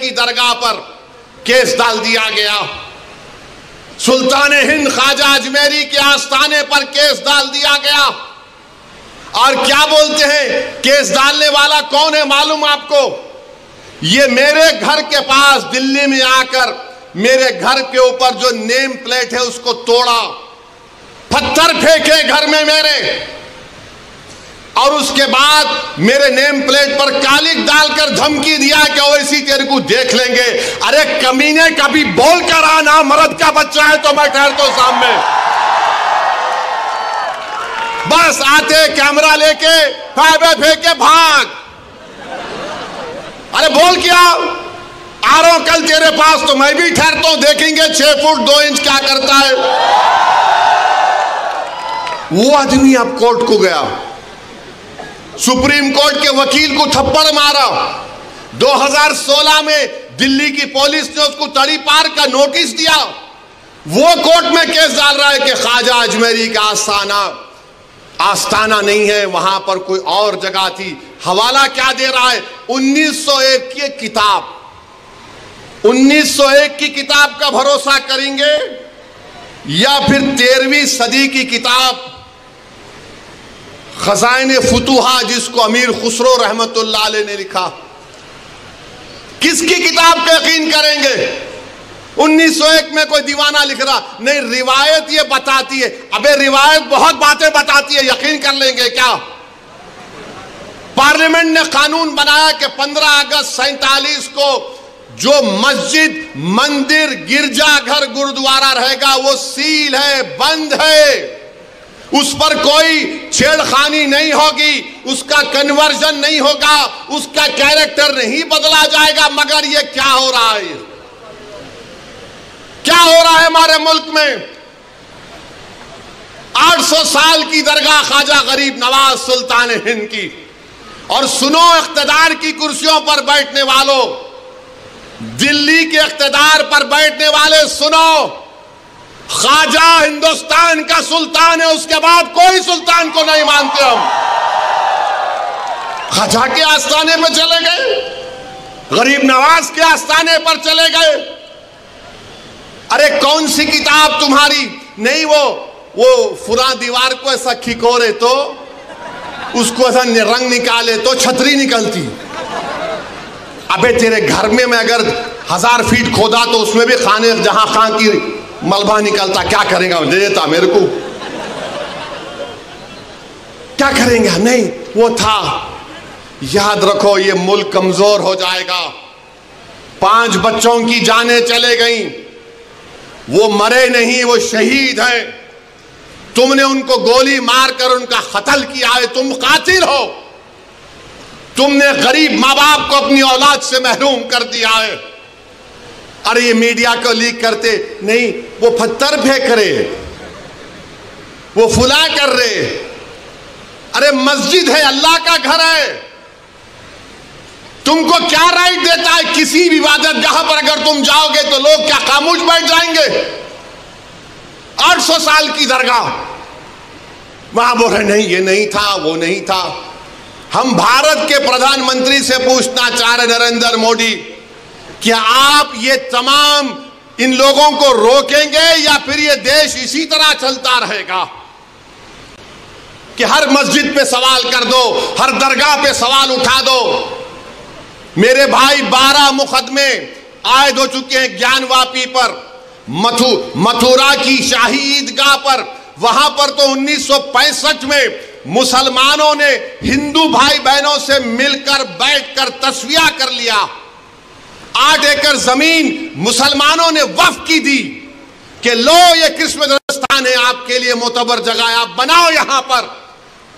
की दरगाह पर केस डाल दिया गया। सुल्तान हिंद ख्वाजा अजमेरी के आस्थाने पर केस डाल दिया गया। और क्या बोलते हैं, केस डालने वाला कौन है मालूम आपको? ये मेरे घर के पास दिल्ली में आकर मेरे घर के ऊपर जो नेम प्लेट है उसको तोड़ा, पत्थर फेंके घर में मेरे, और उसके बाद मेरे नेम प्लेट पर कालिक डालकर धमकी दिया कि ओवैसी तेरे को देख लेंगे। अरे कमीने, कभी बोल कर आना, मर्द का बच्चा है तो मैं ठहरता हूं सामने। बस आते कैमरा लेके फाइबे फेंके भाग। अरे बोल क्या, आ रहा हूं कल तेरे पास तो मैं भी ठहरता हूं, देखेंगे 6 फुट 2 इंच क्या करता है। वो आदमी अब कोर्ट को गया, सुप्रीम कोर्ट के वकील को थप्पड़ मारा। 2016 में दिल्ली की पुलिस ने उसको तड़ी पार का नोटिस दिया। वो कोर्ट में केस डाल रहा है कि ख्वाजा अजमेरी का आस्थाना नहीं है, वहां पर कोई और जगह थी। हवाला क्या दे रहा है? 1901 की किताब, 1901 की किताब का भरोसा करेंगे या फिर 13वीं सदी की किताब खजाइने फुतुहा, जिसको अमीर खुसरो रहमतुल्लाह अलैह ने लिखा? किसकी किताब का यकीन करेंगे? 1901 में कोई दीवाना लिख रहा नहीं, रिवायत ये बताती है। अबे रिवायत बहुत बातें बताती है, यकीन कर लेंगे क्या? पार्लियामेंट ने कानून बनाया कि 15 अगस्त 47 को जो मस्जिद, मंदिर, गिरजाघर, गुरुद्वारा रहेगा वो सील है, बंद है, उस पर कोई छेड़खानी नहीं होगी, उसका कन्वर्जन नहीं होगा, उसका कैरेक्टर नहीं बदला जाएगा। मगर ये क्या हो रहा है, क्या हो रहा है हमारे मुल्क में? 800 साल की दरगाह ख्वाजा गरीब नवाज सुल्तान हिंद की। और सुनो इख्तिदार की कुर्सियों पर बैठने वालों, दिल्ली के इख्तिदार पर बैठने वाले सुनो, ख्वाजा हिंदुस्तान का सुल्तान है, उसके बाद कोई सुल्तान को नहीं मानते हम। ख्वाजा के आस्थाने पर चले गए, गरीब नवाज के आस्थाने पर चले गए। अरे कौन सी किताब तुम्हारी? नहीं, वो फुरा दीवार को ऐसा खिकोरे तो उसको ऐसा रंग निकाले तो छतरी निकलती। अबे तेरे घर में मैं अगर 1000 फीट खोदा तो उसमें भी खाने जहां खां की मलबा निकलता, क्या करेगा? दे देता मेरे को, क्या करेंगे? नहीं, वो था। याद रखो, ये मुल्क कमजोर हो जाएगा। 5 बच्चों की जानें चले गईं, वो मरे नहीं, वो शहीद हैं। तुमने उनको गोली मारकर उनका कत्ल किया है, तुम कातिल हो। तुमने गरीब माँ बाप को अपनी औलाद से महरूम कर दिया है। अरे ये मीडिया को लीक करते नहीं, वो पत्थर फेंक रहे, वो फुला कर रहे। अरे मस्जिद है, अल्लाह का घर है, तुमको क्या राइट देता है? किसी भी इबादत जहां पर अगर तुम जाओगे तो लोग क्या खामोश बैठ जाएंगे? 800 साल की दरगाह, वहां बोल रहे नहीं, ये नहीं था, वो नहीं था। हम भारत के प्रधानमंत्री से पूछना चाह रहे, नरेंद्र मोदी, क्या आप ये तमाम इन लोगों को रोकेंगे या फिर ये देश इसी तरह चलता रहेगा कि हर मस्जिद पे सवाल कर दो, हर दरगाह पे सवाल उठा दो? मेरे भाई 12 मुकदमे आयद हो चुके हैं ज्ञानवापी पर, मथुरा की शाही ईदगाह पर। वहां पर तो 1965 में मुसलमानों ने हिंदू भाई बहनों से मिलकर बैठकर तस्वीया कर लिया। 8 एकड़ जमीन मुसलमानों ने वक्फ की दी कि लो ये किस्मत स्थान है, आपके लिए मोतबर जगह है, आप बनाओ यहां पर।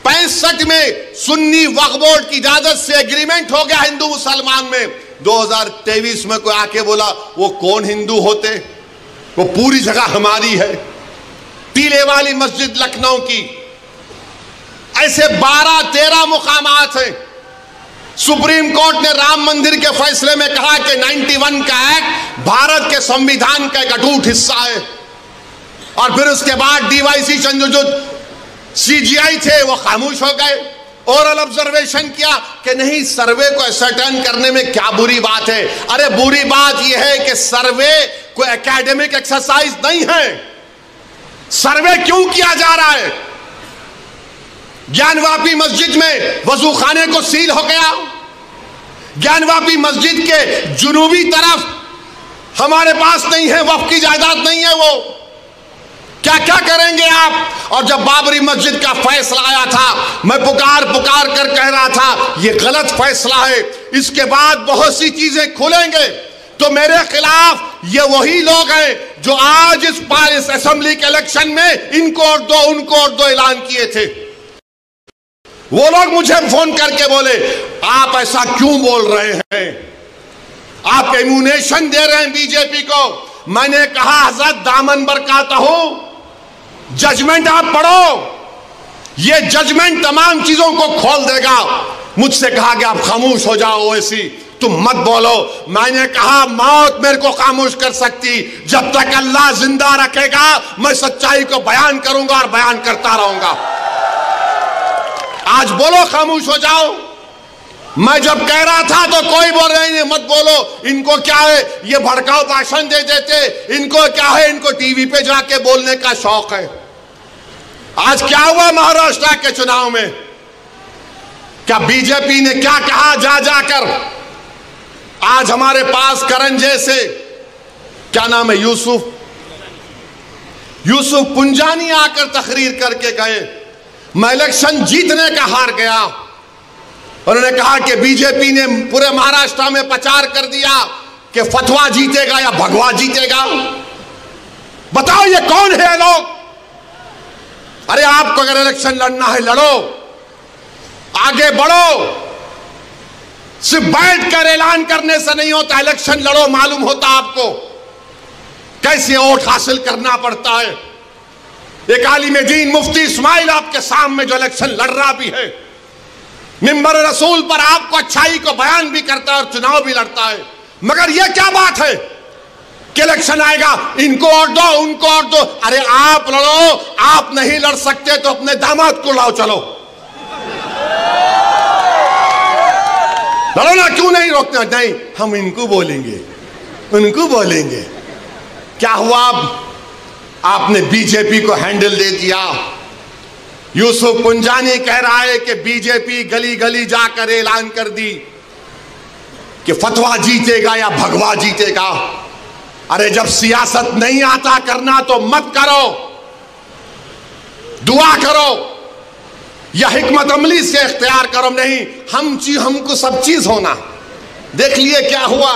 65 में सुन्नी वक्फ बोर्ड की इजाजत से एग्रीमेंट हो गया हिंदू मुसलमान में। 2023 में कोई आके बोला वो कौन हिंदू होते, वो पूरी जगह हमारी है। टीले वाली मस्जिद लखनऊ की, ऐसे 12-13 मुकामात हैं। सुप्रीम कोर्ट ने राम मंदिर के फैसले में कहा कि 91 का एक्ट भारत के संविधान का एक अटूट हिस्सा है। और फिर उसके बाद डीवाईसी चंद्रचूड़ CGI थे, वो खामोश हो गए। ओरल ऑब्जर्वेशन किया कि नहीं, सर्वे को असर्टेन करने में क्या बुरी बात है। अरे बुरी बात यह है कि सर्वे कोई एकेडमिक एक्सरसाइज नहीं है। सर्वे क्यों किया जा रहा है? ज्ञानवापी मस्जिद में वजू खाने को सील हो गया, ज्ञानवापी मस्जिद के जुनूबी तरफ हमारे पास नहीं है, वक्फ की जायदाद नहीं है, वो क्या क्या करेंगे आप? और जब बाबरी मस्जिद का फैसला आया था, मैं पुकार पुकार कर कह रहा था ये गलत फैसला है, इसके बाद बहुत सी चीजें खुलेंगे। तो मेरे खिलाफ ये वही लोग हैं जो आज इस असेंबली के इलेक्शन में इनको और दो उनको और दो ऐलान किए थे। वो लोग मुझे फोन करके बोले आप ऐसा क्यों बोल रहे हैं, आप इम्यूनेशन दे रहे हैं बीजेपी को। मैंने कहा हजरत दामन बरकाता हूं, जजमेंट आप पढ़ो, ये जजमेंट तमाम चीजों को खोल देगा। मुझसे कहा कि आप खामोश हो जाओ, ओवैसी तुम मत बोलो। मैंने कहा मौत मेरे को खामोश कर सकती, जब तक अल्लाह जिंदा रखेगा मैं सच्चाई को बयान करूंगा और बयान करता रहूंगा। आज बोलो खामोश हो जाओ। मैं जब कह रहा था तो कोई बोल रहे नहीं मत बोलो, इनको क्या है, ये भड़काऊ भाषण दे देते, इनको क्या है, इनको टीवी पे जाके बोलने का शौक है। आज क्या हुआ महाराष्ट्र के चुनाव में? क्या बीजेपी ने क्या कहा जा जाकर? आज हमारे पास करण जैसे, क्या नाम है, यूसुफ पुंजानी आकर तकरीर करके गए, मैं इलेक्शन जीतने का हार गया। उन्होंने कहा कि बीजेपी ने पूरे महाराष्ट्र में प्रचार कर दिया कि फतवा जीतेगा या भगवा जीतेगा। बताओ ये कौन है लोग? अरे आपको अगर इलेक्शन लड़ना है लड़ो, आगे बढ़ो, सिर्फ बैठकर ऐलान करने से नहीं होता, इलेक्शन लड़ो, मालूम होता आपको कैसे वोट हासिल करना पड़ता है। एक आलिम दीन मुफ्ती इस्माइल आपके सामने जो इलेक्शन लड़ रहा भी है, मिंबर रसूल पर आपको अच्छाई को बयान भी करता है और चुनाव भी लड़ता है। मगर यह क्या बात है कि इलेक्शन आएगा इनको और दो उनको और दो। अरे आप लड़ो, आप नहीं लड़ सकते तो अपने दामाद को लाओ, चलो लड़ो ना, क्यों नहीं रोकते? नहीं, हम इनको बोलेंगे उनको बोलेंगे। क्या हुआ? आपने बीजेपी को हैंडल दे दिया। यूसुफ पुंजानी कह रहा है कि बीजेपी गली गली जाकर ऐलान कर दी कि फतवा जीतेगा या भगवा जीतेगा। अरे जब सियासत नहीं आता करना तो मत करो, दुआ करो या हिकमत अमली से इख्तियार करो। नहीं, हमको सब चीज होना। देख लिए क्या हुआ।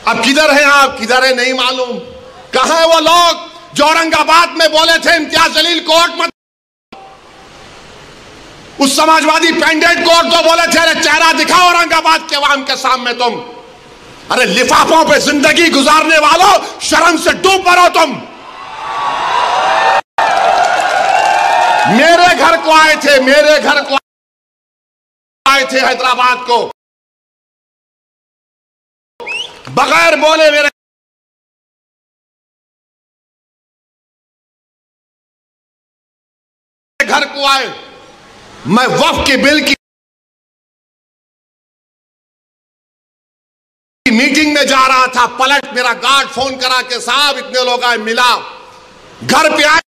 अब किधर है आप, किधर है नहीं मालूम। कहां है वो लोग जो औरंगाबाद में बोले थे इम्तियाज जलील कोर्ट मत, उस समाजवादी पैंडेट कोर्ट तो बोले थे अरे चेहरा दिखाओ औरंगाबाद के अवाम के सामने तुम। अरे लिफाफों पे जिंदगी गुजारने वालों, शर्म से डूब पड़ो तुम। मेरे घर को आए थे, मेरे घर को आए थे हैदराबाद को, बगैर बोले मेरे घर को आए। मैं वक्फ के बिल की मीटिंग में जा रहा था, पलट मेरा गार्ड फोन करा के साहब इतने लोग आए, मिला, घर पे आए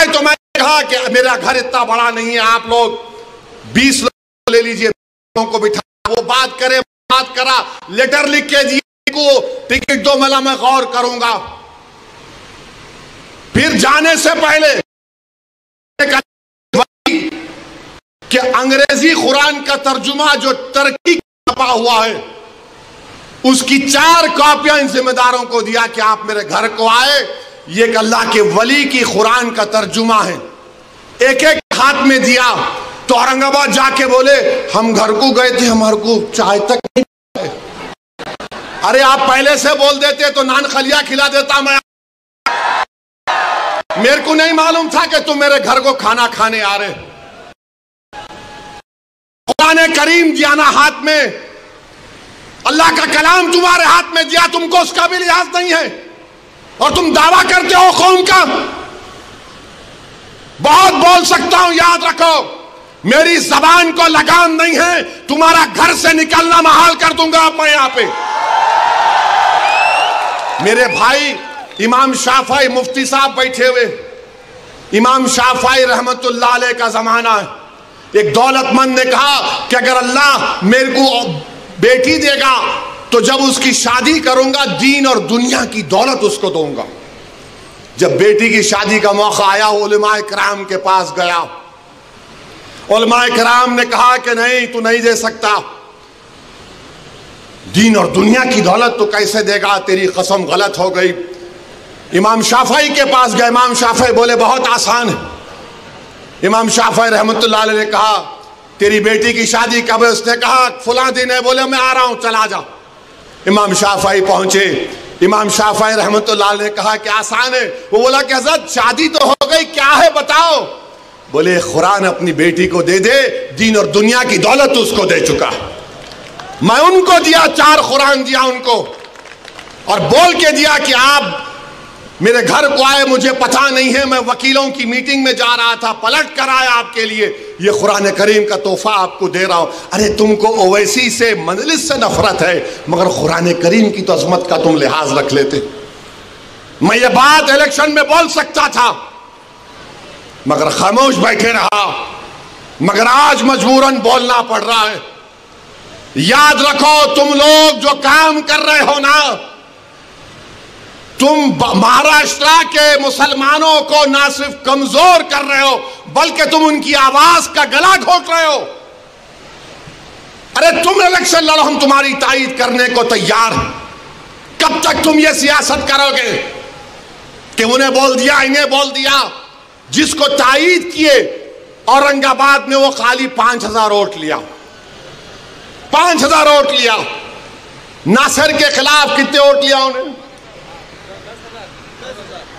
तो मैं कहा कि मेरा घर इतना बड़ा नहीं है, आप लोग 20 लोग ले लीजिए, को बिठा, वो बात करे, बात करा, लेटर लिख के दिए को टिकट दो, मला मैं गौर करूंगा। फिर जाने से पहले कि अंग्रेजी कुरान का तर्जुमा जो टर्की छपा हुआ है उसकी 4 कॉपियां इन जिम्मेदारों को दिया कि आप मेरे घर को आए, ये एक अल्लाह के वली की कुरान का तर्जुमा है। एक एक हाथ में दिया तो औरंगाबाद जाके बोले हम घर को गए थे, हमारे को चाय तक नहीं आए। अरे आप पहले से बोल देते तो नान खलिया खिला देता मैं। मेरे को नहीं मालूम था कि तुम मेरे घर को खाना खाने आ रहे। कुरान करीम दिया ना हाथ में, अल्लाह का कलाम तुम्हारे हाथ में दिया, तुमको उसका भी लिहाज नहीं है और तुम दावा करते हो कौम का। बहुत बोल सकता हूं, याद रखो मेरी जबान को लगाम नहीं है, तुम्हारा घर से निकलना महाल कर दूंगा मैं यहां पे। मेरे भाई इमाम शाफई मुफ्ती साहब बैठे हुए, इमाम शाफई रहमतुल्लाह अलैह का जमाना है। एक दौलतमंद ने कहा कि अगर अल्लाह मेरे को बेटी देगा तो जब उसकी शादी करूंगा दीन और दुनिया की दौलत उसको दूंगा। जब बेटी की शादी का मौका आया उलमाए किराम के पास गया, उलमाए किराम ने कहा कि नहीं तू नहीं दे सकता, दीन और दुनिया की दौलत तो कैसे देगा, तेरी कसम गलत हो गई। इमाम शाफई के पास गए, इमाम शाफई बोले बहुत आसान है। इमाम शाफई रहमतुल्लाह अलैह ने कहा तेरी बेटी की शादी कब है? उसने कहा फलां दिन है। बोले मैं आ रहा हूं, चला जा। इमाम शाफई पहुंचे, इमाम शाफई रहमतुल्लाह अलैह ने कहा कि आसान है। वो बोला कि हज़रत शादी तो हो गई, क्या है बताओ। बोले कुरान अपनी बेटी को दे दे, दीन और दुनिया की दौलत उसको दे चुका, मैं उनको दिया, 4 कुरान दिया उनको, और बोल के दिया कि आप मेरे घर को आए, मुझे पता नहीं है, मैं वकीलों की मीटिंग में जा रहा था, पलट कर आया आपके लिए, ये कुरान करीम का तोहफा आपको दे रहा हूं। अरे तुमको ओवैसी से मजलिस से नफरत है, मगर कुरान करीम की तो अजमत का तुम लिहाज रख लेते। मैं ये बात इलेक्शन में बोल सकता था मगर खामोश बैठे रहा, मगर आज मजबूरन बोलना पड़ रहा है। याद रखो तुम लोग जो काम कर रहे हो ना, तुम महाराष्ट्र के मुसलमानों को ना सिर्फ कमजोर कर रहे हो बल्कि तुम उनकी आवाज का गला घोट रहे हो। अरे तुम इलेक्शन लड़ो, हम तुम्हारी तायीद करने को तैयार हैं। कब तक तुम ये सियासत करोगे कि उन्हें बोल दिया इन्हें बोल दिया? जिसको तायीद किए औरंगाबाद में वो खाली 5000 वोट लिया, 5000 वोट लिया। नासिर के खिलाफ कितने वोट लिया उन्हें?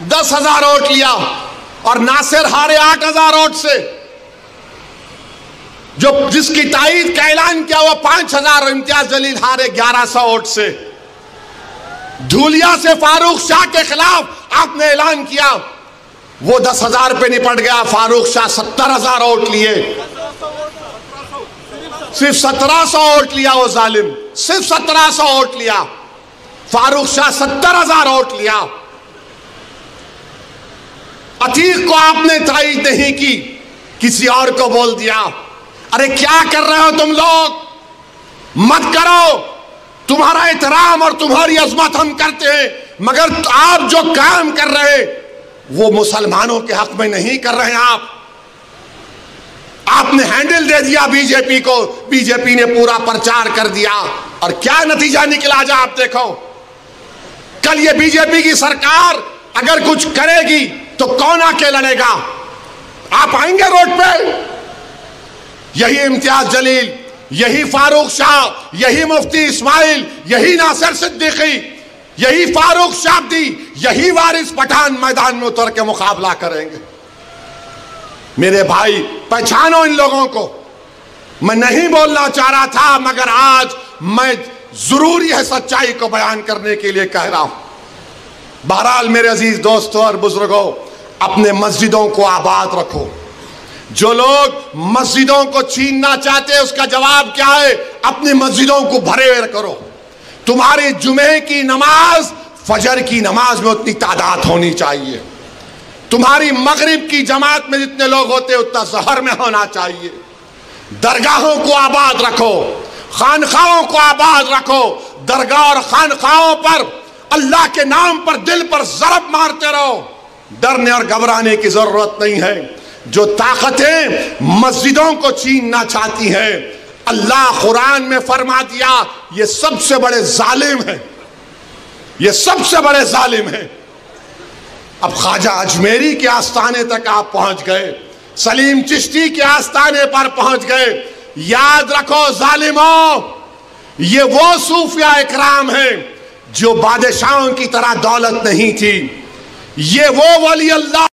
10,000 वोट लिया, और नासिर हारे 8,000 वोट से। जो जिसकी तायीद का ऐलान किया वो 5,000, इम्तियाज जलील हारे 1100 वोट से। धूलिया से फारूक शाह के खिलाफ आपने ऐलान किया, वो 10,000 पे निपट गया। फारूक शाह 70,000 वोट लिए, सिर्फ 1700 वोट लिया वो जालिम, सिर्फ 1700 वोट लिया। फारूक शाह 70,000 वोट लिया। अतीक को आपने तायीद नहीं की, किसी और को बोल दिया। अरे क्या कर रहे हो तुम लोग? मत करो, तुम्हारा एहतराम और तुम्हारी अजमत हम करते हैं, मगर आप जो काम कर रहे वो मुसलमानों के हक में नहीं कर रहे हैं। आपने हैंडल दे दिया बीजेपी को, बीजेपी ने पूरा प्रचार कर दिया, और क्या नतीजा निकला जा आप देखो। कल ये बीजेपी की सरकार अगर कुछ करेगी तो कौन आके लड़ेगा? आप आएंगे रोड पे? यही इम्तियाज जलील, यही फारूक शाह, यही मुफ्ती इस्माइल, यही नासिर सिद्दीकी, यही फारूक शाब्दी, यही वारिस पठान मैदान में उतर के मुकाबला करेंगे। मेरे भाई पहचानो इन लोगों को। मैं नहीं बोलना चाह रहा था मगर आज मैं जरूरी है सच्चाई को बयान करने के लिए कह रहा हूं। बहरहाल मेरे अजीज दोस्तों और बुजुर्गों, अपने मस्जिदों को आबाद रखो। जो लोग मस्जिदों को छीनना चाहते हैं उसका जवाब क्या है? अपनी मस्जिदों को भरे करो। तुम्हारी जुमे की नमाज फजर की नमाज में उतनी तादाद होनी चाहिए। तुम्हारी मगरिब की जमात में जितने लोग होते हैं उतना सहर में होना चाहिए। दरगाहों को आबाद रखो, खानखाओं को आबाद रखो। दरगाह और खानखाओं पर अल्लाह के नाम पर दिल पर ज़रब मारते रहो। डरने और घबराने की जरूरत नहीं है। जो ताकतें मस्जिदों को छीनना चाहती हैं, अल्लाह कुरान में फरमा दिया ये सबसे बड़े जालिम हैं, ये सबसे बड़े जालिम हैं। अब ख्वाजा अजमेरी के आस्थाने तक आप पहुंच गए, सलीम चिश्ती के आस्थाने पर पहुंच गए। याद रखो जालिमों, ये वो सूफिया इकराम हैं जो बादशाहों की तरह दौलत नहीं थी। ये वो वली अल्लाह